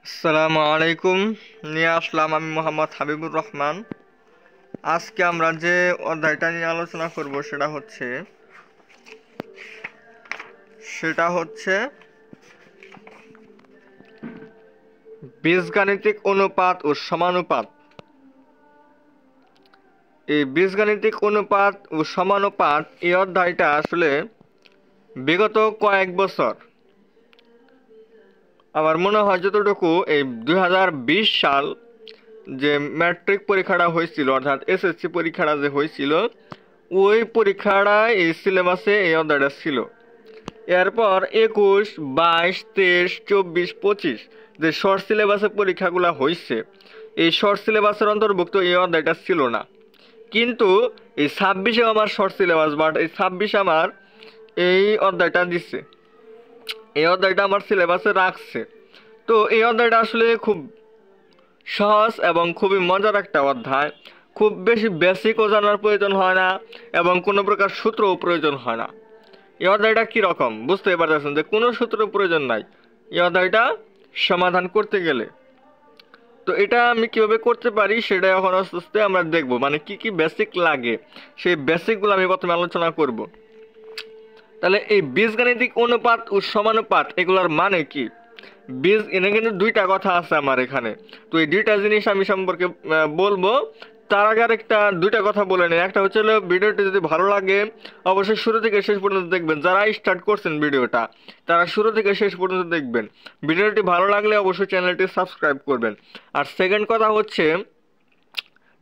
আসসালামু আলাইকুম। নিয়ে আসলাম আমি মোহাম্মদ হাবিবুর রহমান। আজকে আমরা যে অধ্যায়টা নিয়ে আলোচনা করব সেটা হচ্ছে বীজগাণিতিক অনুপাত ও সমানুপাত। এই বীজগাণিতিক অনুপাত ও সমানুপাত এই অধ্যায়টা আসলে বিগত কয়েক বছর, আমার মনে হয় যতটুকু, এই 2020 সাল যে ম্যাট্রিক পরীক্ষাটা হয়েছিল, অর্থাৎ এসএসসি পরীক্ষাটা যে হয়েছিল, ওই পরীক্ষাটা এই সিলেবাসে এই অধ্যায়টা ছিল। এরপর 21, 22, 23, 24, 25 যে শর্ট সিলেবাসে পরীক্ষাগুলো হয়েছে, এই শর্ট সিলেবাসের অন্তর্ভুক্ত এই অধ্যায়টা ছিল না। কিন্তু এই 26-এ আমার শর্ট সিলেবাস, বাট এই 26 আমার এই অধ্যায়টা দিচ্ছে, এই অধ্যায়টা আমার সিলেবাসে রাখছে। তো এই অধ্যায়টা আসলে খুব সহজ এবং খুবই মজার একটা অধ্যায়। খুব বেশি বেসিকও জানার প্রয়োজন হয় না এবং কোনো প্রকার সূত্রও প্রয়োজন হয় না। এই অধ্যায়টা কীরকম বুঝতেই পারতেছেন যে কোনো সূত্রের প্রয়োজন নাই এই অধ্যায়টা সমাধান করতে গেলে। তো এটা আমি কীভাবে করতে পারি সেটা এখন আস্তে আস্তে আমরা দেখব, মানে কি কি বেসিক লাগে সেই বেসিকগুলো আমি প্রথমে আলোচনা করব। তাহলে এই বীজগাণিতিক অনুপাত ও সমানুপাত এগুলোর মানে কি? এনে কিন্তু দুইটা কথা আছে আমার এখানে। তো এই দুইটা জিনিস আমি সম্পর্কে বলবো। তার আগে আরেকটা দুইটা কথা বলে নেই। একটা হচ্ছে ভিডিওটি যদি ভালো লাগে অবশ্যই শুরু থেকে শেষ পর্যন্ত দেখবেন। যারা স্টার্ট করছেন ভিডিওটা তারা শুরু থেকে শেষ পর্যন্ত দেখবেন। ভিডিওটি ভালো লাগলে অবশ্যই চ্যানেলটি সাবস্ক্রাইব করবেন। আর সেকেন্ড কথা হচ্ছে,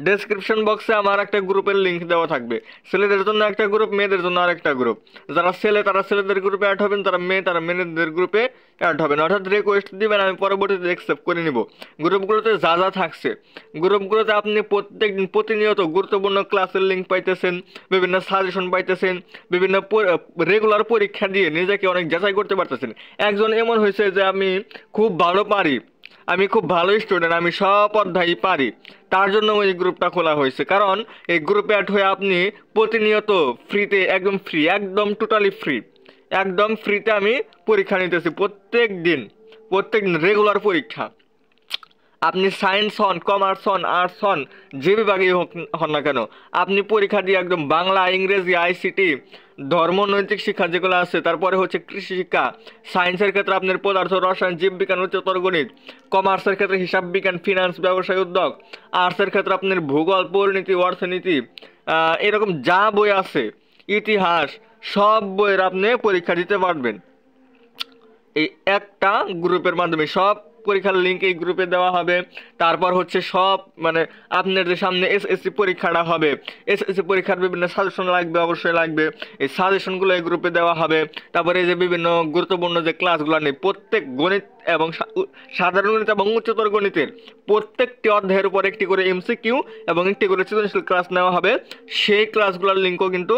ডেসক্রিপশন বক্সে আমার একটা গ্রুপের লিঙ্ক দেওয়া থাকবে। ছেলেদের জন্য একটা গ্রুপ, মেয়েদের জন্য আরেকটা গ্রুপ। যারা ছেলে তারা ছেলেদের গ্রুপে অ্যাড হবেন, যারা মেয়ে তারা মেয়েদের গ্রুপে অ্যাড হবেন। অর্থাৎ রিকোয়েস্ট দিবেন, আমি পরবর্তীতে অ্যাকসেপ্ট করে নিব। গ্রুপগুলোতে যা যা থাকছে, গ্রুপগুলোতে আপনি প্রত্যেকদিন প্রতিনিয়ত গুরুত্বপূর্ণ ক্লাসের লিঙ্ক পাইতেছেন, বিভিন্ন সাজেশন পাইতেছেন, বিভিন্ন রেগুলার পরীক্ষা দিয়ে নিজেকে অনেক যাচাই করতে পারতেছেন। একজন এমন হয়েছে যে আমি খুব ভালো পারি, আমি খুব ভালো স্টুডেন্ট, আমি সব অধ্যায়ই পারি, তার জন্য ওই গ্রুপটা খোলা হয়েছে। কারণ এই গ্রুপে অ্যাড হয়ে আপনি প্রতিনিয়ত ফ্রিতে, একদম ফ্রি, একদম টোটালি ফ্রি, একদম ফ্রিতে আমি পরীক্ষা নিতেছি প্রত্যেক দিন রেগুলার পরীক্ষা। আপনি সায়েন্স হন, কমার্স হন, আর্টস হন, যে বিভাগেই হন না কেন, আপনি পরীক্ষা দিয়ে একদম বাংলা, ইংরেজি, আইসিটি, ধর্ম, নৈতিক শিক্ষা যেগুলো আছে, তারপরে হচ্ছে কৃষি শিক্ষা, সায়েন্সের ক্ষেত্রে আপনার পদার্থ, রসায়ন, জীববিজ্ঞান, উচ্চতর গণিত, কমার্সের ক্ষেত্রে হিসাব বিজ্ঞান, ফিনান্স, ব্যবসায় উদ্যোগ, আর্টসের ক্ষেত্রে আপনার ভূগোল, পরিণীতি, অর্থনীতি, এরকম যা বই আছে, ইতিহাস, সব বইয়ের আপনি পরীক্ষা দিতে পারবেন এই একটা গ্রুপের মাধ্যমে। সব পরীক্ষার লিঙ্ক এই গ্রুপে দেওয়া হবে। তারপর হচ্ছে সব, মানে আপনার যে সামনে এসএসসি পরীক্ষাটা হবে, এসএসসি পরীক্ষার বিভিন্ন সাজেশন লাগবে, অবশ্যই লাগবে, এই সাজেশনগুলো এই গ্রুপে দেওয়া হবে। তারপরে এই যে বিভিন্ন গুরুত্বপূর্ণ যে ক্লাসগুলো নেই, প্রত্যেক গণিত এবং সাধারণ গণিত এবং উচ্চতর গণিতের প্রত্যেকটি অধ্যায়ের উপর একটি করে এমসিকিউ এবং একটি করে সৃজনশীল ক্লাস নেওয়া হবে। সেই ক্লাসগুলোর লিঙ্কও কিন্তু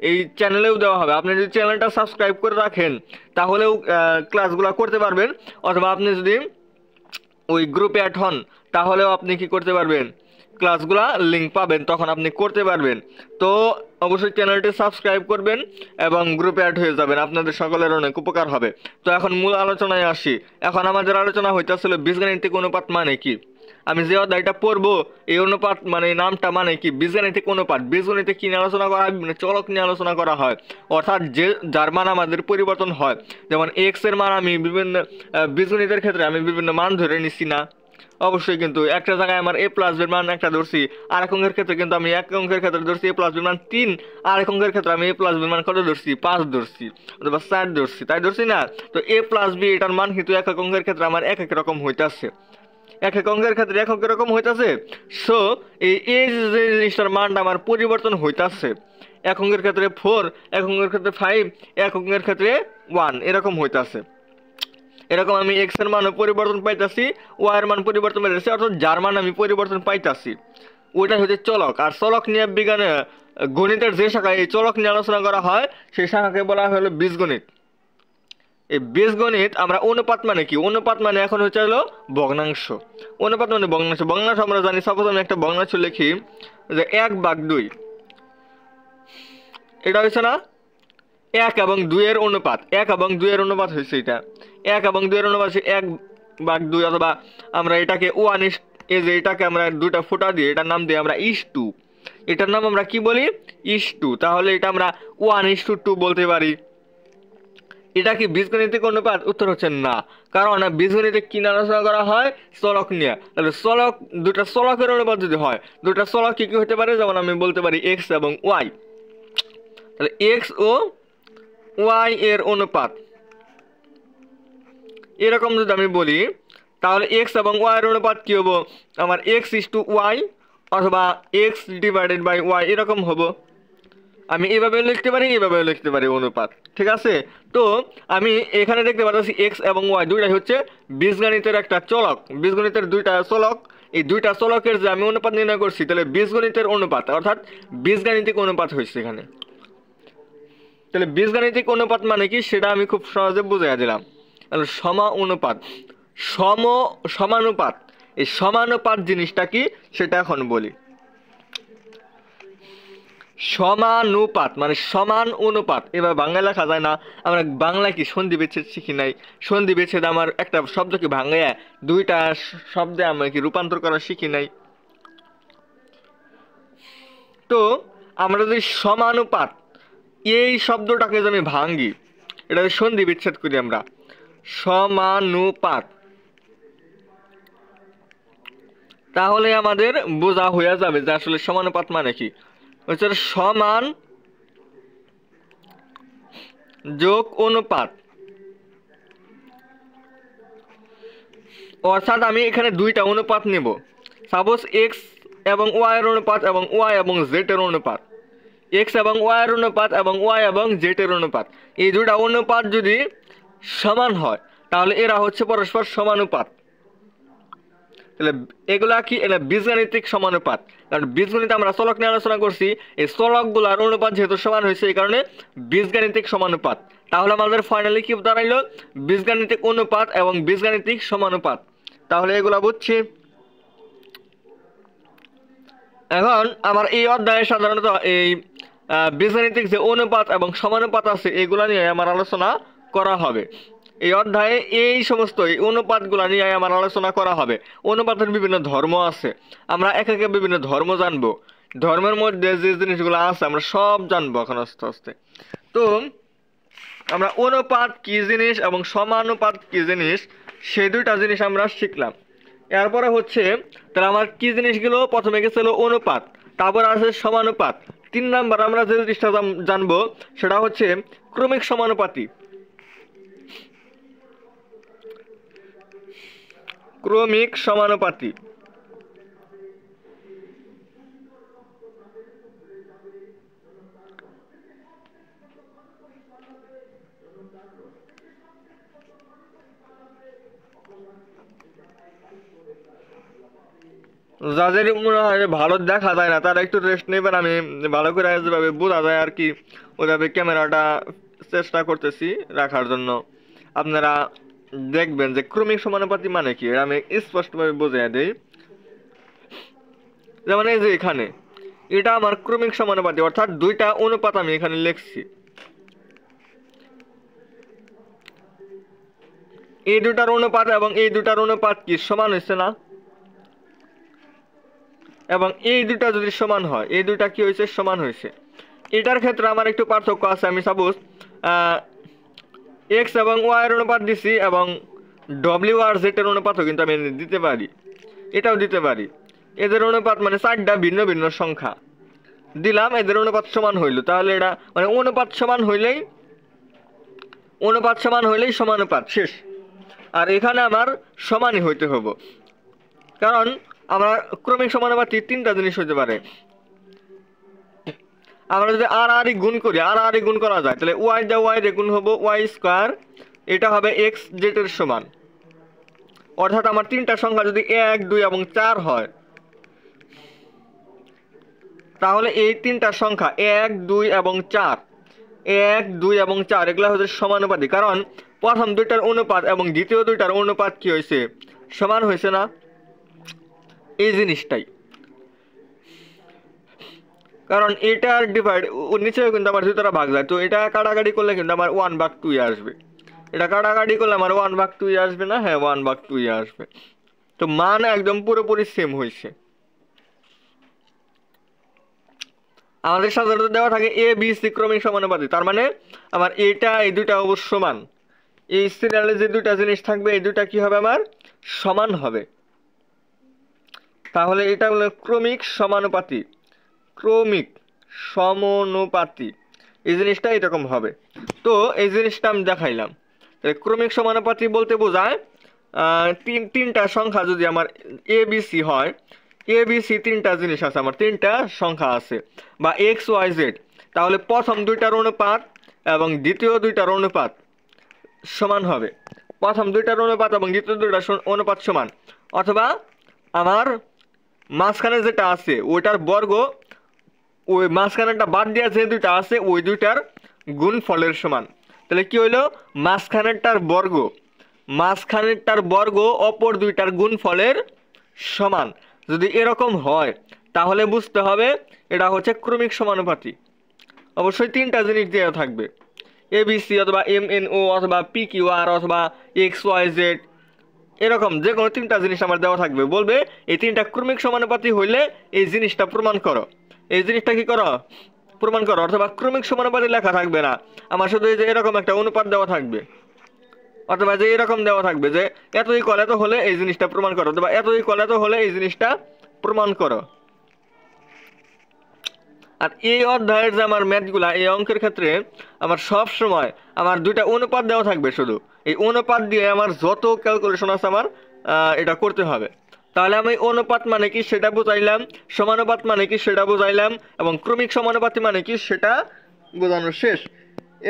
এই চ্যানেলেও দেওয়া হবে। আপনি যদি চ্যানেলটা সাবস্ক্রাইব করে রাখেন তাহলেও ক্লাসগুলো করতে পারবেন, অথবা আপনি যদি ওই গ্রুপে অ্যাড হন তাহলেও আপনি কি করতে পারবেন, ক্লাসগুলা লিঙ্ক পাবেন, তখন আপনি করতে পারবেন। তো অবশ্যই চ্যানেলটি সাবস্ক্রাইব করবেন এবং গ্রুপে অ্যাড হয়ে যাবেন, আপনাদের সকলের অনেক উপকার হবে। তো এখন মূল আলোচনায় আসি। এখন আমাদের আলোচনা হইতেছিল বীজগাণিতিক অনুপাত মানে কি। আমি যে অধ্যায়টা পড়বো, এই অনুপাত মানে নামটা মানে কি, বীজগাণিতিক অনুপাত। বীজগণিতে কি নিয়ে আলোচনা করা হয়? বিভিন্ন চলক নিয়ে আলোচনা করা হয়, অর্থাৎ যার মান আমাদের পরিবর্তন হয়। যেমন এক্স এর মান আমি বিভিন্ন বীজগণিতের ক্ষেত্রে আমি বিভিন্ন মান ধরে নিচ্ছি না, অবশ্যই, কিন্তু একটা জায়গায় আমার এ প্লাস বির মান একটা ধরছি, আর এক অঙ্কের ক্ষেত্রে কিন্তু আমি এক অঙ্কের ক্ষেত্রে ধরছি এ প্লাস বির মান 3, আর এক অঙ্কের ক্ষেত্রে আমি এ প্লাস বির মান কত ধরছি, 5 ধরছি, অথবা 4 ধরছি, তাই ধরছি না? তো এ প্লাস বি এটার মান কিন্তু এক এক অঙ্কের ক্ষেত্রে আমার এক এক রকম হইতাছে, এক এক অঙ্কের ক্ষেত্রে এক এক রকম হইতাছে। সো এই যে জিনিসটার মানটা আমার পরিবর্তন হইতাছে, এক অঙ্কের ক্ষেত্রে 4, এক অঙ্কের ক্ষেত্রে 5, এক অঙ্কের ক্ষেত্রে 1, এরকম হইতাছে। এরকম আমি এক্স এর মানও পরিবর্তন পাইতাছি, ওয়াই এর মান পরিবর্তন পাইতাছি, অর্থাৎ যার মান আমি পরিবর্তন পাইতাছি ওইটা হচ্ছে চলক। আর চলক নিয়ে বিজ্ঞানে গণিতের যে শাখা এই চলক নিয়ে আলোচনা করা হয় সেই শাখাকে বলা হলো বীজগণিত। এই বীজগণিত আমরা অনুপাত মানে কি, অনুপাত মানে এখন হচ্ছে হলো ভগ্নাংশ। অনুপাত মানে ভগ্নাংশ। ভগ্নাংশ আমরা জানি, সাপোজ আমি একটা ভগ্নাংশ লিখি যে 1/2, এটা হচ্ছে না 1 এবং 2 এর অনুপাত, 1 এবং 2 এর অনুপাত হয়েছে, এটা 1 এবং 2 এর অনুপাত হচ্ছে 1/2 অথবা আমরা এটাকে 1 এই যে এটাকে আমরা দুটা ফোঁটা দিয়ে এটার নাম দিই আমরা ইস টু, এটার নাম আমরা কি বলি ইস টু, তাহলে এটা আমরা 1:2 বলতে পারি। এটা কি বীজগণিতিক অনুপাত? উত্তর হচ্ছে না, কারণ বীজগণিতে কি নিয়ে আলোচনা করা হয় চলক নিয়ে। তাহলে চলক দুটা চলকের অনুপাত যদি হয়, দুটা চলক কি কি হতে পারে, যেমন আমি বলতে পারি এক্স এবং ওয়াই। তাহলে এক্স ও ওয়াই এর অনুপাত এরকম যদি আমি বলি, তাহলে এক্স এবং ওয়াই এর অনুপাত কি হবো আমার x:y অথবা x/y এরকম হবো। আমি এভাবে লিখতে পারি, এভাবেও লিখতে পারি অনুপাত, ঠিক আছে। তো আমি এখানে দেখতে পাচ্ছি এক্স এবং ওয়াই দুইটাই হচ্ছে বীজগণিতের একটা চলক, বীজগণিতের দুইটা চলক। এই দুইটা চলকের যে আমি অনুপাত নির্ণয় করছি, তাহলে বীজগণিতের অনুপাত অর্থাৎ বীজগাণিতিক অনুপাত হয়েছে এখানে। তাহলে বীজগাণিতিক অনুপাত মানে কি সেটা আমি খুব সহজে বুঝিয়ে দিলাম। তাহলে অনুপাত সমানুপাত, এই সমানুপাত জিনিসটা কি সেটা এখন বলি। সমানুপাত মানে সমান অনুপাত, এবার বাংলা লেখা যায় না। আমরা বাংলায় কি সন্ধি বিচ্ছেদ শিখি নাই? সন্ধি বিচ্ছেদ আমার একটা শব্দকে ভাঙাইয়া দুইটা শব্দে আমরা কি রূপান্তর করা শিখি নাই? তো আমরা যদি সমানুপাত এই শব্দটাকে যদি আমি ভাঙি, এটা সন্ধি বিচ্ছেদ করি আমরা সমানুপাত, তাহলে আমাদের বোঝা হয়ে যাবে যে আসলে সমানুপাত মানে কি হচ্ছে সমান যোগ অনুপাত। অর্থাৎ আমি এখানে দুইটা অনুপাত নেব, সাপোজ এক্স এবং ওয়াই এর অনুপাত এবং ওয়াই এবং জেড এর অনুপাত, এক্স এবং ওয়াই এর অনুপাত এবং ওয়াই এবং জেড এর অনুপাত। এই দুইটা অনুপাত যদি সমান হয় তাহলে এরা হচ্ছে পরস্পর সমানুপাত। তাহলে এগুলা কি, এটা বীজগাণিতিক সমানুপাত। কারণ বীজগণিতে আমরা চলক নিয়ে আলোচনা করছি, এই চলকগুলার অনুপাত যেহেতু সমান হয়েছে এই কারণে বীজগাণিতিক সমানুপাত। তাহলে আমাদের ফাইনালি কি দাঁড়াইলো বীজগাণিতিক অনুপাত এবং বীজগাণিতিক সমানুপাত। তাহলে এগুলা বুঝছি। এখন আমার এই অধ্যায়ে সাধারণত এই বীজগাণিতিক যে অনুপাত এবং সমানুপাত আছে এগুলা নিয়ে আমার আলোচনা করা হবে। এই অধ্যায়ে এই সমস্ত এই অনুপাতগুলো নিয়ে আমার আলোচনা করা হবে। অনুপাতের বিভিন্ন ধর্ম আছে, আমরা একে একে বিভিন্ন ধর্ম জানবো। ধর্মের মধ্যে যে জিনিসগুলো আছে আমরা সব জানবো এখন আস্তে আস্তে। তো আমরা অনুপাত কি জিনিস এবং সমানুপাত কি জিনিস সেই দুইটা জিনিস আমরা শিখলাম। এরপরে হচ্ছে তাহলে আমার কি জিনিসগুলো, প্রথমে গেছিল অনুপাত, তারপর আছে সমানুপাত। 3 নাম্বার আমরা যে জিনিসটা জানবো সেটা হচ্ছে ক্রমিক সমানুপাতি। ক্রমিক সমানুপাতি যাদের মনে হয় ভালো দেখা যায় না তারা একটু রেস্ট নেবেন। আমি ভালো করে যেভাবে বোঝা যায় আর কি ওইভাবে ক্যামেরাটা চেষ্টা করতেছি রাখার জন্য। আপনারা দেখবেন যে ক্রমিক সমানুপাতি মানে কি আমি স্পষ্টভাবে বুঝিয়ে দিই। যেমন এই যে এখানে এটা আমার ক্রমিক সমানুপাতি, অর্থাৎ দুইটা অনুপাত আমি এখানে লিখছি। এই দুটার অনুপাত এবং এই দুটার অনুপাত কি সমান হয়েছে না? এবং এই দুটা যদি সমান হয়, এই দুটা কি হয়েছে সমান হয়েছে। এটার ক্ষেত্রে আমার একটু পার্থক্য আছে। আমি সাপোজ এক্স এবং ওয়াই এর অনুপাত দিছি এবং ডব্লিউ আর জেড এর অনুপাতও কিন্তু আমি দিতে পারি, এটাও দিতে পারি। এদের অনুপাত মানে 4টা ভিন্ন ভিন্ন সংখ্যা দিলাম, এদের অনুপাত সমান হইল, তাহলে এটা মানে অনুপাত সমান হইলেই সমানুপাত শেষ। আর এখানে আমার সমানই হইতে হবে, কারণ আমরা ক্রমিক সমানুপাতি 3টা জিনিস হইতে পারে। আমরা যদি আর আর গুণ করি, আর গুণ করা যায়, তাহলে ওয়াই দিয়ে ওয়াই রে গুণ হবো ওয়াই স্কোয়ার, এটা হবে এক্স জেড এর সমান। অর্থাৎ আমার 3টা সংখ্যা যদি 1, 2 এবং 4 হয়, তাহলে এই 3টা সংখ্যা 1, 2 এবং 4, 1, 2 এবং 4 এগুলা হচ্ছে সমানুপাতি। কারণ প্রথম দুইটার অনুপাত এবং দ্বিতীয় দুইটার অনুপাত কি হয়েছে সমান হয়েছে না, এই জিনিসটাই। কারণ এটার ডিভাইড নিচে কিন্তু আমার দুইটা ভাগ যায়, তো এটা কাটাকাটি করলে কিন্তু আমার 1/2 আসবে। এটা কাটাকাটি করলে আমার 1/2 আসবে না? হ্যাঁ, 1/2 আসবে। তো মান একদম পুরোপুরি সেম হয়েছে। আমাদের সাধারণত দেওয়া থাকে এ বি সি ক্রমিক সমানুপাতিক, তার মানে আমার এটা এই দুইটা অবশ্য সমান। এই সিরিয়ালে যে দুইটা জিনিস থাকবে এই দুইটা কি হবে আমার সমান হবে। তাহলে এটা হলো ক্রমিক সমানুপাতি। ক্রমিক সমানুপাতি এই জিনিসটা এরকম হবে। তো এই জিনিসটা আমি দেখাইলাম। ক্রমিক সমানুপাতি বলতে বোঝায় তিনটা সংখ্যা যদি আমার এ বি সি হয়, এ বি সি তিনটা জিনিস আছে, আমার তিনটা সংখ্যা আছে বা এক্স ওয়াই জেড, তাহলে প্রথম দুইটার অনুপাত এবং দ্বিতীয় দুইটার অনুপাত সমান হবে। প্রথম দুইটার অনুপাত এবং দ্বিতীয় দুইটার অনুপাত সমান, অথবা আমার মাঝখানে যেটা আছে ওইটার বর্গ ওই মাঝখানেরটা বাদ দেওয়া যে দুইটা আছে ওই দুইটার গুণফলের সমান। তাহলে কি হইলো? মাঝখানেরটার বর্গ অপর দুইটার গুণফলের সমান। যদি এরকম হয় তাহলে বুঝতে হবে এটা হচ্ছে ক্রমিক সমানুপাতি। অবশ্যই তিনটা জিনিস দেওয়া থাকবে, এবিসি অথবা MNO অথবা PQR অথবা XYZ, এরকম যে কোনো তিনটা জিনিস আমার দেওয়া থাকবে। বলবে এই তিনটা ক্রমিক সমানুপাতি হইলে এই জিনিসটা প্রমাণ করো, এই জিনিসটা কি করো প্রমাণ করো। অথবা ক্রমিক সমানুপাতি লেখা থাকবে না, আমার শুধু এই যে এরকম একটা অনুপাত দেওয়া থাকবে, অথবা যে এরকম দেওয়া থাকবে যে এত ইকুয়াল এত হলে এই জিনিসটা প্রমাণ করো, অথবা এত ইকুয়াল এত হলে এই জিনিসটা প্রমাণ করো। আর এই অধ্যায়ের যে আমার ম্যাথগুলা এই অঙ্কের ক্ষেত্রে আমার সব সময় আমার দুইটা অনুপাত দেওয়া থাকবে, শুধু এই অনুপাত দিয়ে আমার যত ক্যালকুলেশন আছে আমার এটা করতে হবে। তাহলে আমি অনুপাত মানে কি সেটা বুঝাইলাম, সমানুপাত মানে কি সেটা বুঝাইলাম, এবং ক্রমিক সমানুপাতি মানে কি সেটা বোঝানো শেষ।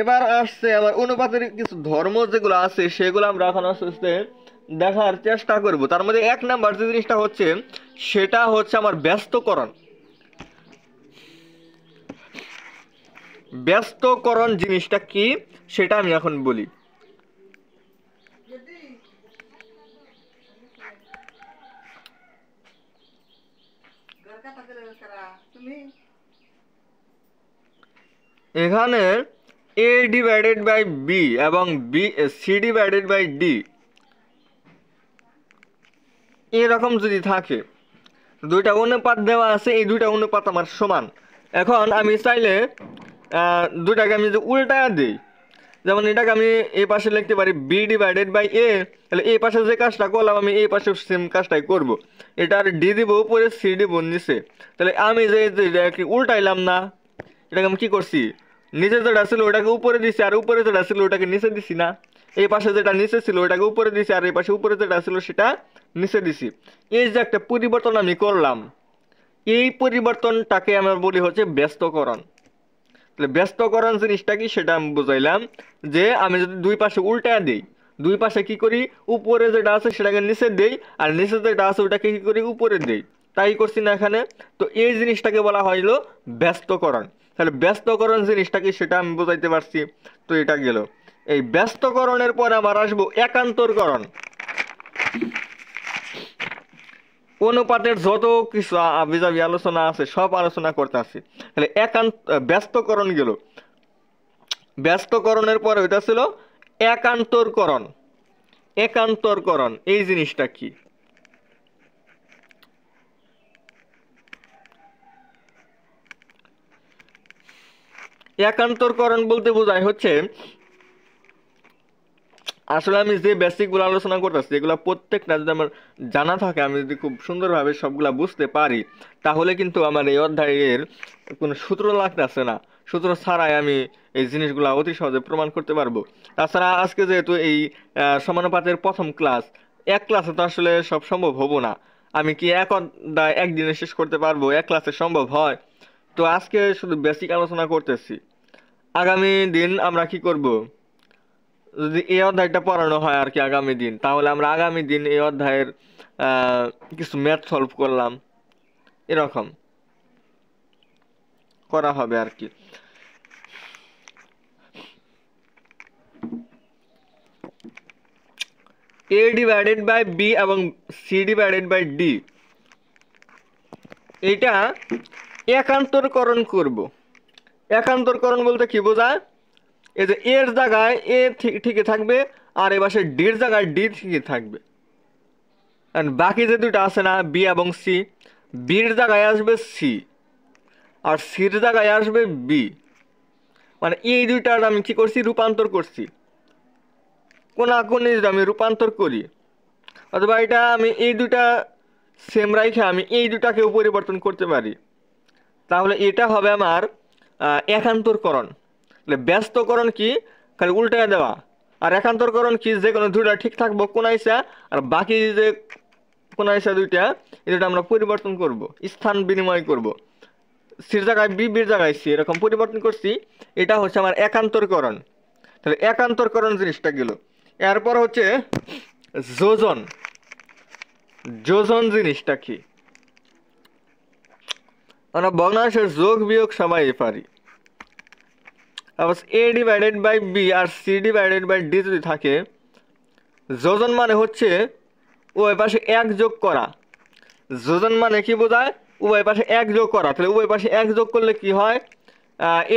এবার আসছে আমার অনুপাতের কিছু ধর্ম যেগুলো আছে সেগুলো আমরা এখন আস্তে আস্তে দেখার চেষ্টা করব। তার মধ্যে 1 নাম্বার যে জিনিসটা হচ্ছে সেটা হচ্ছে আমার ব্যস্তকরণ। ব্যস্তকরণ জিনিসটা কি সেটা আমি এখন বলি। এখানে A ডিভাইডেড বাই B এবং C ডিভাইডেড বাই D এরকম যদি থাকে, দুইটা অনুপাত দেওয়া আছে, এই দুইটা অনুপাত আমার সমান। এখন আমি চাইলে দুইটাকে আমি যদি উল্টায়া দিই, যেমন এটাকে আমি এই পাশে লিখতে পারি B ডিভাইডেড বাই A, তাহলে এই পাশে যে কাজটা করলাম আমি এই পাশে সেম কাজটাই করব। এটার D দিব উপরে, C দিব নিচে। তাহলে আমি যে উল্টাইলাম না, এটাকে আমি কি করছি, নিচে যেটা ছিল ওটাকে উপরে দিছি আর উপরে যেটা ছিল ওটাকে নিচে দিছি না। এই পাশে যেটা নিচে ছিল ওটাকে উপরে দিছি আর এই পাশে উপরে যেটা ছিল সেটা নিচে দিছি। এই যে একটা পরিবর্তন আমি করলাম, এই পরিবর্তনটাকে আমরা বলি হচ্ছে ব্যস্তকরণ। তাহলে ব্যস্তকরণ জিনিসটা কি সেটা আমি বুঝাইলাম, যে আমি যদি দুই পাশে উল্টায় দিই, দুই পাশে কি করি, উপরে যেটা আছে সেটাকে নিচে দেই আর নিচে যেটা আছে ওটাকে কি করি উপরে দেই, তাই করছি না এখানে। তো এই জিনিসটাকে বলা হইলো ব্যস্তকরণ। তাহলে ব্যস্তকরণ জিনিসটা কি সেটা আমি বুঝাইতে পারছি। তো এটা গেল। এই ব্যস্তকরণের পরে আমার আসবো একান্তরকরণ। অনুপাতের যত কিছু আবিজাবি আলোচনা আছে সব আলোচনা করতে আসি। তাহলে ব্যস্তকরণ গেল। ব্যস্তকরণের পরে ওইটা ছিল একান্তরকরণ। একান্তরকরণ এই জিনিসটা কি? একান্তরকরণ বলতে বোঝায় হচ্ছে, আসলে আমি যে বেসিকগুলো আলোচনা করতেছি এগুলো প্রত্যেকটা যদি আমার জানা থাকে, আমি যদি খুব সুন্দরভাবে সবগুলা বুঝতে পারি, তাহলে কিন্তু আমার এই অধ্যায়ের কোনো সূত্র লাগতেছে না। সূত্র ছাড়াই আমি এই জিনিসগুলো অতি সহজে প্রমাণ করতে পারবো। তাছাড়া আজকে যেহেতু এই সমানুপাতের প্রথম ক্লাস, এক ক্লাসে তো আসলে সব সম্ভব হবো না। আমি কি এক অধ্যায় একদিনে শেষ করতে পারবো? এক ক্লাসে সম্ভব হয়? তো আজকে শুধু বেসিক আলোচনা করতেছি। আগামী দিন আমরা কি করব, যদি এই অধ্যায়টা পড়ানো হয় আর কি আগামী দিন, তাহলে আমরা আগামী দিন এই অধ্যায়ের কিছু ম্যাথ সলভ করলাম, এরকম করা হবে আর কি। A ডিভাইডেড বাই B এবং C ডিভাইডেড বাই D এটা একান্তরকরণ করব। একান্তরকরণ বলতে কি বোঝায়? এই যে এর জায়গায় এ ঠিকই থাকবে, আর এ পাশে ডির জায়গায় ডি ঠিকই থাকবে। আর বাকি যে দুটো আছে না, বি এবং সি, বির জায়গায় আসবে সি আর সির জায়গায় আসবে বি। মানে এই দুইটার আমি কি করছি, রূপান্তর করছি। কোনাকুনি যদি আমি রূপান্তর করি, অথবা এটা আমি এই দুটা সেম রাইখে আমি এই দুটাকেও পরিবর্তন করতে পারি, তাহলে এটা হবে আমার একান্তরকরণ। ব্যস্তকরণ কি, খালি উল্টায় দেওয়া। আর একান্তরকরণ কি, যে কোনো দুইটা ঠিক থাকবো কোনাইসা, আর বাকি যে কোনাইসা দুইটা, এই দুটা আমরা পরিবর্তন করব, স্থান বিনিময় করব। সির জায়গায় বি, বির জায়গায় সি, এরকম পরিবর্তন করছি। এটা হচ্ছে আমার একান্তরকরণ। তাহলে একান্তরকরণ জিনিসটা গেল। এরপর হচ্ছে যোজন। যোজন জিনিসটা কি, আমরা ভগ্নাংশের যোগ বিয়োগ সবাই পারি। এ ডিভাইডেড বাই বি আর সি ডিভাইডেড বাই ডি যদি থাকে, যোজন মানে হচ্ছে উভয় পাশে এক যোগ করা। যোজন মানে কি বোঝায়, উভয় পাশে এক যোগ করা। তাহলে উভয় পাশে এক যোগ করলে কি হয়,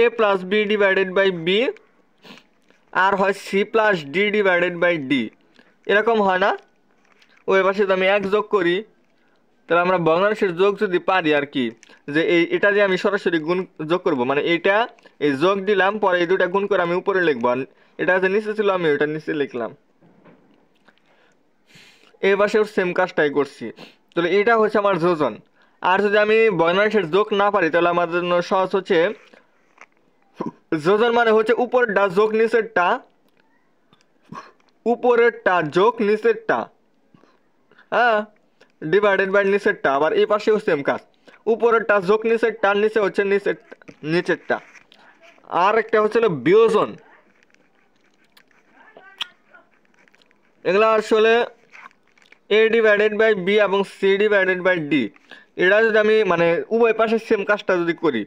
A plus B divided by B, আর হয় C plus D divided by D, এরকম হয় না। উভয় পাশে যদি আমি এক যোগ করি, তাহলে আমরা ভগ্নাংশের যোগ যদি পারি আর কি, যে এটা যে আমি সরাসরি গুণ যোগ করব, মানে এইটা এই যোগ দিলাম, পরে এই দুটা গুণ করে আমি উপরে লিখবো, এটা যে নিচে ছিল আমি ওইটা নিচে লিখলাম। এই পাশেও সেম কাজটাই করছি। তাহলে এটা হচ্ছে আমার যোজন। আর যদি আমি ভগ্নাংশের যোগ না পারি, তাহলে আমার জন্য সহজ হচ্ছে যোজন মানে হচ্ছে উপরেরটা যোগ নিচেরটা, উপরেরটা যোগ নিচেরটা, হ্যাঁ, ডিভাইডেড বাই নিচেরটা। আবার এই পাশেও সেম কাজ, উপরেরটা যোগ নিচেরটা, নিচে হচ্ছে নিচেরটা। আর একটা হচ্ছিল বিয়োজন। এগুলো আসলে এ ডিভাইডেড বাই বি এবং সি ডিভাইডেড বাই ডি, এটা যদি আমি মানে উভয় পাশে সেম কাজটা যদি করি,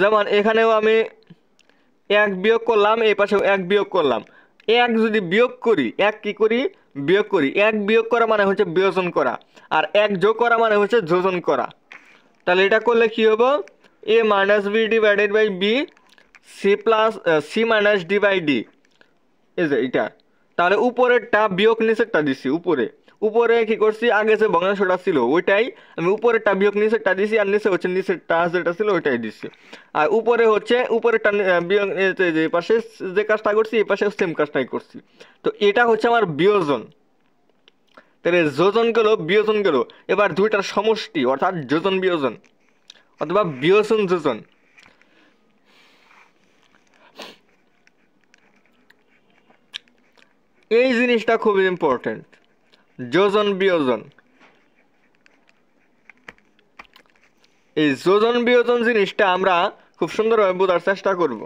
যেমন এখানেও আমি এক বিয়োগ করলাম, এই পাশেও এক বিয়োগ করলাম। এক যদি বিয়োগ করি, এক কি করি, বিয়োগ করি। এক বিয়োগ করা মানে হচ্ছে বিয়োজন করা, আর এক যোগ করা মানে হচ্ছে যোজন করা। তাহলে এটা করলে কি হবো, A minus B divided by B C plus C minus D by D, এই যে এটা। তাহলে উপরেরটা বিয়োগ নিচেরটা দিছি, উপরে উপরে কি করছি, আগে যে ভগ্নাংশটা ছিল ওইটাই আমি উপরেরটা বিয়োগ নিচেরটা দিছি, আর নিচে হচ্ছে নিচেরটা যেটা ছিল ওইটাই দিছি। আর উপরে হচ্ছে উপরেরটা বিয়োগ, যে পাশে যে কাজটা করছি এই পাশে সেম কাজটাই করছি। তো এটা হচ্ছে আমার বিয়োজন। তাহলে যোজন গেল, বিয়োজন গেল। এবার দুইটার সমষ্টি অর্থাৎ যোজন বিয়োজন অথবা বিয়োজন যোজন। এই জিনিসটা খুবই ইম্পর্টেন্ট, যোজন বিয়োজন। এই যোজন বিয়োজন জিনিসটা আমরা খুব সুন্দরভাবে বোঝার চেষ্টা করব।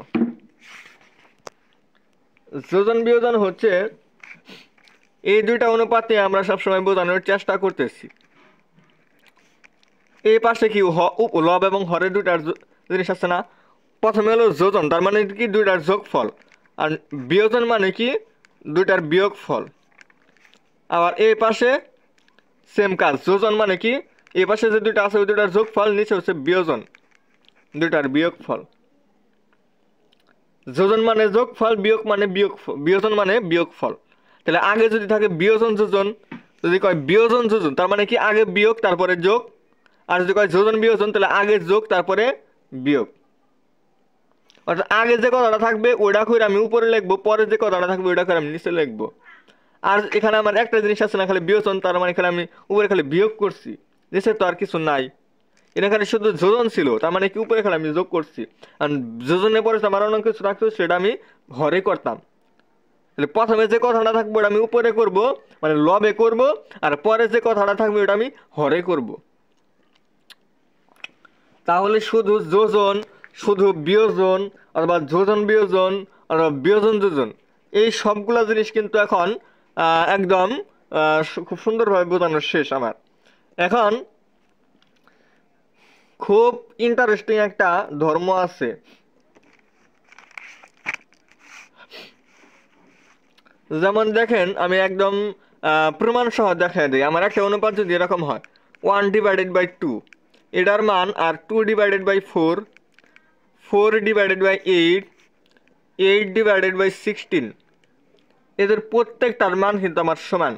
যোজন বিয়োজন হচ্ছে এই দুইটা অনুপাতে আমরা সবসময় বোঝানোর চেষ্টা করতেছি। এই পাশে কি লব এবং হরের দুইটার জিনিস আছে না, প্রথমে হলো যোজন, তার মানে কি দুইটার যোগফল, আর বিয়োজন মানে কি দুইটার বিয়োগফল। আবার এই পাশে সেম কাজ, যোজন মানে কি এই পাশে যে দুইটা আছে ওই দুইটার যোগফল, নিচে হচ্ছে বিয়োজন, দুইটার বিয়োগফল। যোজন মানে যোগফল, বিয়োগ মানে বিয়োজন মানে বিয়োগফল। তাহলে আগে যদি থাকে বিয়োজন যোজন, যদি কয় বিয়োজন যোজন তার মানে কি আগে বিয়োগ তারপরে যোগ, আর যদি কয় যোজন বিয়োজন তাহলে আগে যোগ তারপরে বিয়োগ। অর্থাৎ আগে যে কথাটা থাকবে ওইটা করে আমি উপরে লিখবো, পরে যে কথাটা থাকবে ওইটা করে আমি নিচে লিখবো। আর এখানে আমার একটা জিনিস আছে না, খালি বিয়োজন, তার মানে এখানে আমি উপরে খালি বিয়োগ করছি, নিচে তো আর কিছু নাই। এটা খালি শুধু যোজন ছিল, তার মানে কি উপরে খালি আমি যোগ করছি। আর যোজনের পরে আমার অন্য কিছু থাকতো সেটা আমি হরে করতাম। তাহলে প্রথমে যে কথাটা থাকবে ওটা আমি উপরে করব, মানে লবে করব, আর পরে যে কথাটা থাকবে ওটা আমি হরে করব। তাহলে শুধু যোজন, শুধু বিয়োজন অথবা যোজন বিয়োজন অথবা বিয়োজন যোজন, এই সবগুলা জিনিস কিন্তু এখন একদম খুব সুন্দরভাবে বোঝানো শেষ আমার। এখন খুব ইন্টারেস্টিং একটা ধর্ম আছে, যেমন দেখেন আমি একদম প্রমাণ সহ দেখাই দিই। আমার একটা অনুপাত যদি এরকম হয় 1 ডিভাইডেড বাই 2, এটার মান আর 2 ডিভাইডেড বাই 4, 4 ডিভাইডেড বাই 8, 8/16, এদের প্রত্যেকটার মান কিন্তু আমার সমান,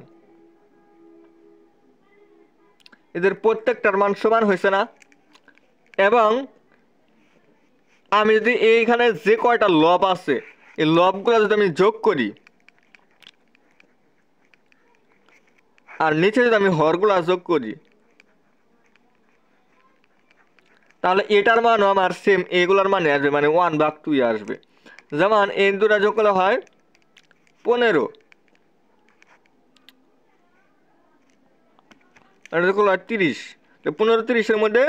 এদের প্রত্যেকটার মান সমান হয়েছে না? এবং আমি যদি এইখানে যে কয়টা লব আছে এই লবগুলো যদি আমি যোগ করি আর নিচে যদি আমি হরগুলা যোগ করি, তাহলে এটার মানও আমার সেম এগুলোর মানে আসবে, মানে 1/2 আসবে। যেমন এই দুটা যোগ করলে হয় 15, আর যোগ করলে হয় 30। 15-30-এর মধ্যে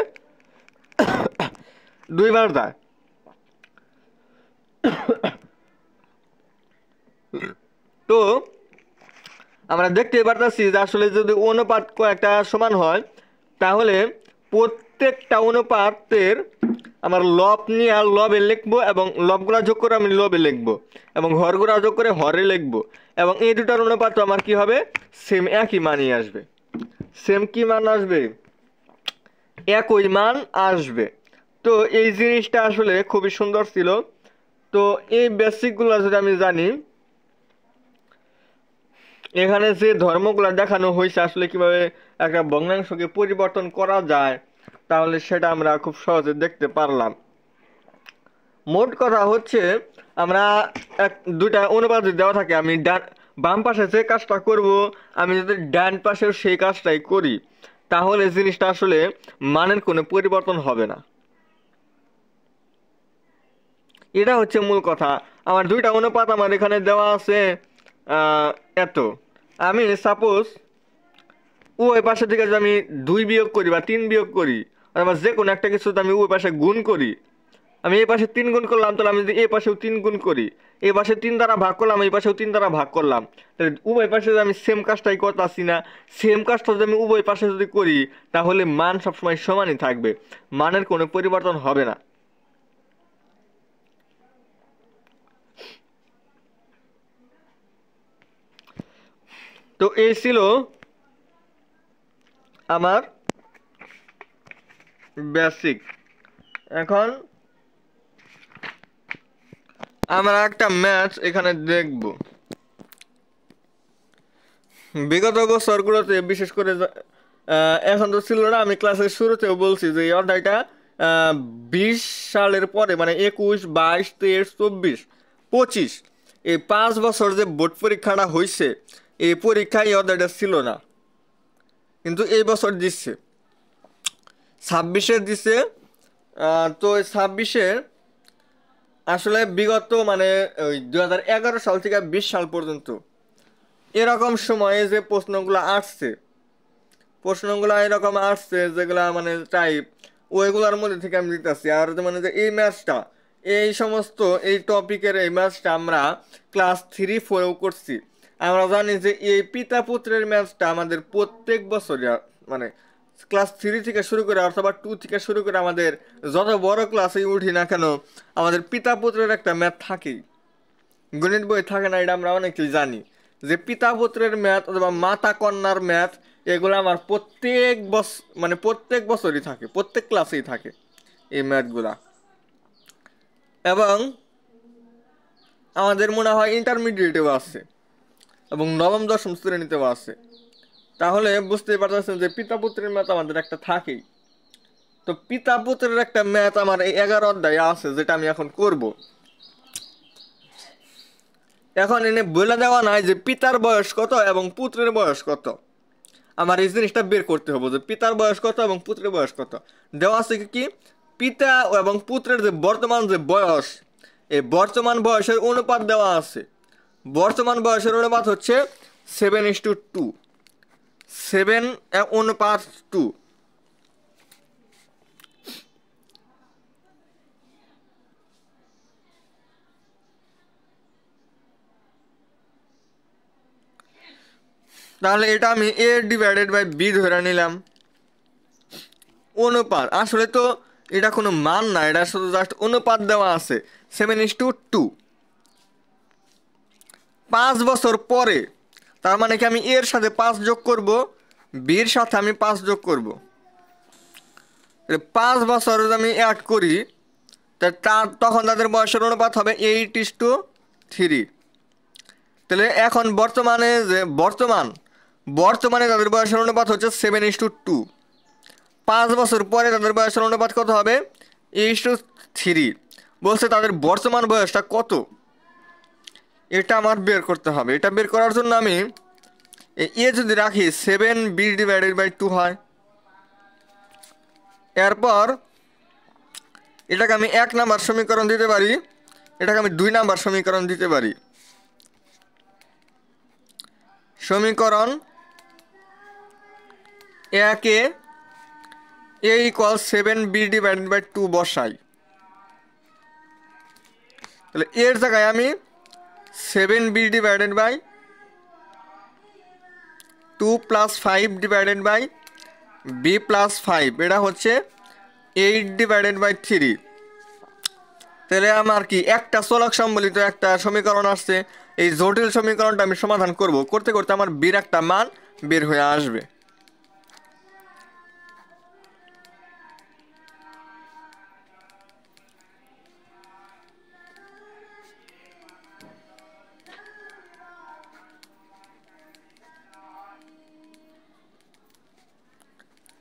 2 বার যায়। তো আমরা দেখতে পারতেছি যে আসলে যদি অনুপাত কয়েকটা সমান হয় তাহলে প্রত্যেকটা অনুপাতের আমার লব নিয়ে আর লবে লিখবো এবং লবগুলা যোগ করে আমি লবে লিখবো এবং হরগুলা যোগ করে হরে লিখবো এবং এই দুটার অনুপাত আমার কি হবে? সেম একই মানই আসবে। সেম কি মান আসবে? একই মান আসবে। তো এই জিনিসটা আসলে খুবই সুন্দর ছিল। তো এই বেসিকগুলো যদি আমি জানি, এখানে যে ধর্মগুলো দেখানো হয়েছে আসলে কিভাবে একটা ভগ্নাংশকে পরিবর্তন করা যায়, তাহলে সেটা আমরা খুব সহজে দেখতে পারলাম। মোট কথা হচ্ছে আমরা দুইটা অনুপাত দেওয়া থাকে, আমি বাম পাশে যে কাজটা করব আমি যদি ডান পাশেও সেই কাজটাই করি তাহলে জিনিসটা আসলে মানের কোনো পরিবর্তন হবে না। এটা হচ্ছে মূল কথা। আমার দুইটা অনুপাত আমার এখানে দেওয়া আছে এত, আমি সাপোজ ওই পাশে থেকে যদি আমি 2 বিয়োগ করি বা 3 বিয়োগ করি অথবা যে কোনো একটা কিছু আমি ওই পাশে গুণ করি, আমি এই পাশে 3 গুণ করলাম, তাহলে আমি যদি এই পাশেও 3 গুণ করি, এই পাশে 3 দ্বারা ভাগ করলাম, এই পাশেও 3 দ্বারা ভাগ করলাম, তাহলে উভয় পাশে যদি আমি সেম কাজটাই করতেছি না, সেম কাজটা যদি আমি উভয় পাশে যদি করি তাহলে মান সবসময় সমানই থাকবে, মানের কোনো পরিবর্তন হবে না। তো এই ছিল আমার বেসিক। এখন আমরা একটা ম্যাচ এখানে দেখব। বিগত বছরগুলোতে বিশেষ করে এখন তো ছিল না, আমি ক্লাসের শুরুতেও বলছি যে এই অধ্যায়টা 20 সালের পরে মানে 21, 22, 23, 24, 25 এই 5 বছর যে বোর্ড পরীক্ষাটা হয়েছে এই পরীক্ষায় এই অধ্যায়টা ছিল না, কিন্তু এই বছর দিচ্ছে, 26-এ দিচ্ছে। তো 26-এ আসলে বিগত মানে ওই 2011 সাল থেকে 20 সাল পর্যন্ত এরকম সময়ে যে প্রশ্নগুলো এরকম আসছে যেগুলা মানে টাইপ ওইগুলোর মধ্যে থেকে আমি দিতেছি। আর মানে যে এই ম্যাথটা এই সমস্ত এই টপিকের এই ম্যাথটা আমরা ক্লাস 3-4-এও করছি। আমরা জানি যে এই পিতা পুত্রের ম্যাথটা আমাদের প্রত্যেক বছরই মানে ক্লাস 3 থেকে শুরু করে অথবা 2 থেকে শুরু করে আমাদের যত বড় ক্লাসেই উঠি না কেন আমাদের পিতা পুত্রের একটা ম্যাথ থাকেই, গণিত বই থাকে না, এটা আমরা অনেকেই জানি যে পিতা পুত্রের ম্যাথ অথবা মাতা কন্যার ম্যাথ এগুলো আমার প্রত্যেক বছরই থাকে, প্রত্যেক ক্লাসেই থাকে এই ম্যাথগুলা। এবং আমাদের মনে হয় ইন্টারমিডিয়েটেও আছে এবং নবম দশম শ্রেণীতেও আছে। তাহলে বুঝতেই পারতেছেন যে পিতা পুত্রের ম্যাথ আমাদের একটা থাকেই। তো পিতা পুত্রের একটা ম্যাথ আমার এই 11 অধ্যায়ে আছে যেটা আমি এখন করব। এখন এনে বলে দেওয়া নাই যে পিতার বয়স কত এবং পুত্রের বয়স কত, আমার এই জিনিসটা বের করতে হবে যে পিতার বয়স কত এবং পুত্রের বয়স কত। দেওয়া আছে কি পিতা এবং পুত্রের যে বর্তমান যে বয়স এই বর্তমান বয়সের অনুপাত দেওয়া আছে। বর্তমান বয়সের অনুপাত হচ্ছে 7:2, 7:2। তাহলে এটা আমি A/B ধরে নিলাম। অনুপাত আসলে তো এটা কোনো মান না, এটা শুধু জাস্ট অনুপাত দেওয়া আছে 7:2। 5 বছর পরে তার মানে কি আমি এর সাথে 5 যোগ করব, বির সাথে আমি 5 যোগ করব। 5 বছর যদি আমি অ্যাড করি তখন তাদের বয়সের অনুপাত হবে 8:3। তাহলে এখন বর্তমানে তাদের বয়সের অনুপাত হচ্ছে 7:2। 5 বছর পরে তাদের বয়সের অনুপাত কত হবে? 8:3। বলছে তাদের বর্তমান বয়সটা কত, এটা আমার বের করতে হবে। এটা বের করার জন্য আমি যদি রাখি 7b/2 হয়, এরপর এটাকে আমি 1 নাম্বার সমীকরণ দিতে পারি, এটাকে আমি 2 নাম্বার সমীকরণ দিতে পারি। সমীকরণ 1-এ a = 7b/2 বসাই। তাহলে এর জায়গায় আমি 7b/2 + 5/b+5, এটা হচ্ছে 8/3। তাহলে আমার কি একটা চলক সম্বলিত একটা সমীকরণ আসছে। এই জটিল সমীকরণটা আমি সমাধান করতে করতে আমার বির একটা মান বের হয়ে আসবে।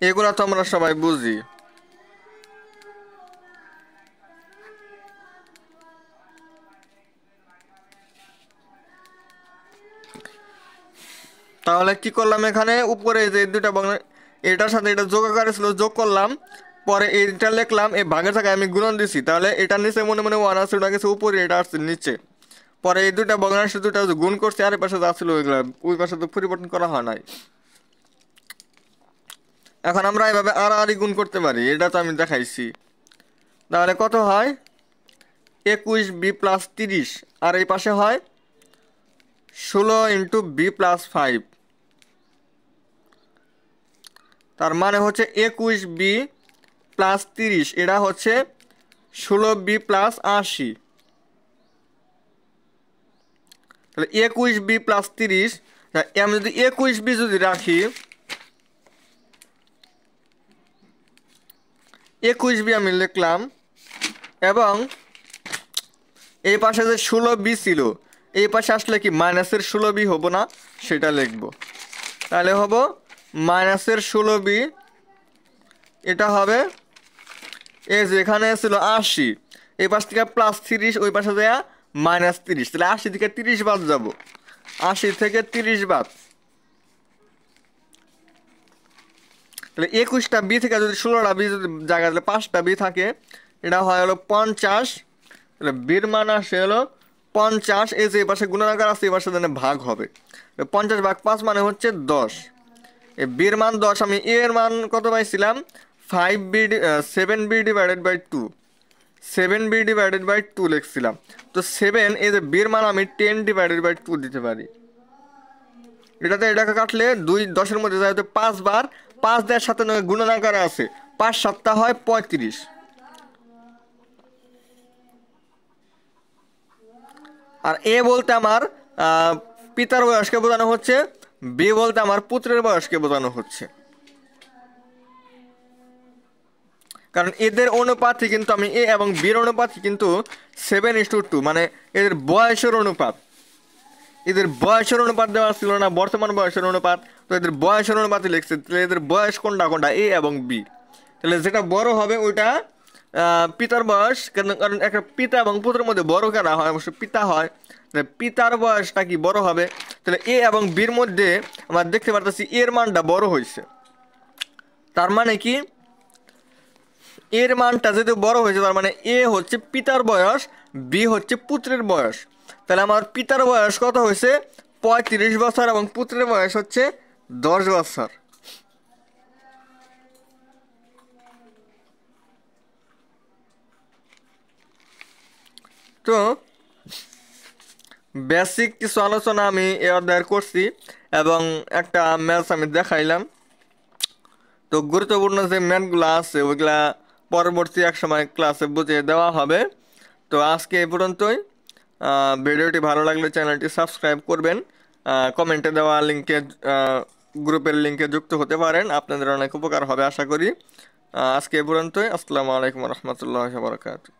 এগুলা তো আমরা সবাই বুঝি। তাহলে কি করলাম, এখানে উপরে যে দুটা ভগ্নাংশ এটার সাথে এটা যোগ আকারে ছিল, যোগ করলাম, পরে এইটা লিখলাম, এই ভাগের জায়গায় আমি গুণন দিছি। তাহলে এটা নিচে মনে মনে 1 আছে, ওটা গেছে উপরে, এটা আসছে নিচে। পরে এই দুটা ভগ্নাংশ দুটা গুণ করছে, আর এই পাশে যা ছিল ওইগুলা ওই পাশে তো পরিবর্তন করা হয় নাই। এখন আমরা এইভাবে আড়াআড়ি গুণ করতে পারি, এটা তো আমি দেখাইছি। তাহলে কত হয়? 21b + 30, আর এই পাশে হয় 16 × b+5। তার মানে হচ্ছে 21b + 30, এটা হচ্ছে 16b + 80। তাহলে 21b + 30, আমি যদি 21b যদি রাখি, 21b আমি লিখলাম, এবং এই পাশে যে 16b ছিল, এই পাশে আসলে কি মাইনাসের 16b হবো না, সেটা লিখবো। তাহলে হবো মাইনাসের 16b, এটা হবে এই যে এখানে ছিল 80, এই পাশ থেকে +30, ওই পাশে যায় -30। তাহলে 80 থেকে 30 বাদ যাব, 80 থেকে 30 বাদ। তাহলে 21টা বি থেকে যদি 16টা বি যদি জায়গায় 5টা বি থাকে, এটা হয় হলো 50। তাহলে বির মান আসে হলো 50। এই যে এই পাশে গুণাকার আছে, এই পাশে ভাগ হবে। 50/5 মানে হচ্ছে 10। এই বির মান 10। আমি এর মান কত পাইছিলাম? 7b/2, 7b/2 লিখছিলাম। তো 7, এই যে বির মান আমি 10/2 দিতে পারি। এটাতে এটাকে কাটলে 2 10-এর মধ্যে যায় 5 বার, 5 দেওয়ার সাথে গুণনাকারে আছে, 5 7 হয় 35। আর এ বলতে আমার পিতার বয়সকে বোঝানো হচ্ছে, বি বলতে আমার পুত্রের বয়সকে বোঝানো হচ্ছে। কারণ এদের অনুপাতই কিন্তু আমি এ এবং বির অনুপাতই কিন্তু 7:2, মানে এদের বয়সের অনুপাত। এদের বয়সের অনুপাত দেওয়া ছিল না, বর্তমান বয়সের অনুপাত, তো এদের বয়সের অনুপাতই লিখছে। তাহলে এদের বয়স কোনটা এ এবং বি। তাহলে যেটা বড় হবে ওইটা পিতার বয়স, কারণ একটা পিতা এবং পুত্রের মধ্যে বড় কারা হয়? অবশ্য পিতা হয়। পিতার বয়সটা কি বড় হবে? তাহলে এ এবং বির মধ্যে আমরা দেখতে পারতেছি এর মানটা বড় হয়েছে। তার মানে কি, এর মানটা যেহেতু বড় হয়েছে, তার মানে এ হচ্ছে পিতার বয়স, বি হচ্ছে পুত্রের বয়স। তাহলে আমার পিতার বয়স কত হয়েছে? 35 বছর, এবং পুত্রের বয়স হচ্ছে 10 বছর। তো বেসিক কিছু আলোচনা আমি এ অধ্যায়ের করছি, এবং একটা ম্যাথ আমি দেখাইলাম। তো গুরুত্বপূর্ণ যে ম্যাথগুলো আছে ওইগুলা পরবর্তী এক সময় ক্লাসে বুঝিয়ে দেওয়া হবে। তো আজকে এই পর্যন্তই। ভিডিওটি ভালো লাগলে চ্যানেলটি সাবস্ক্রাইব করবেন, কমেন্টে দেওয়া লিঙ্কে গ্রুপের লিঙ্কে যুক্ত হতে পারেন, আপনাদের অনেক উপকার হবে আশা করি। আজকে এই পর্যন্তই। আসসালামু আলাইকুম রহমতুল্লাহ বারকাতুহু।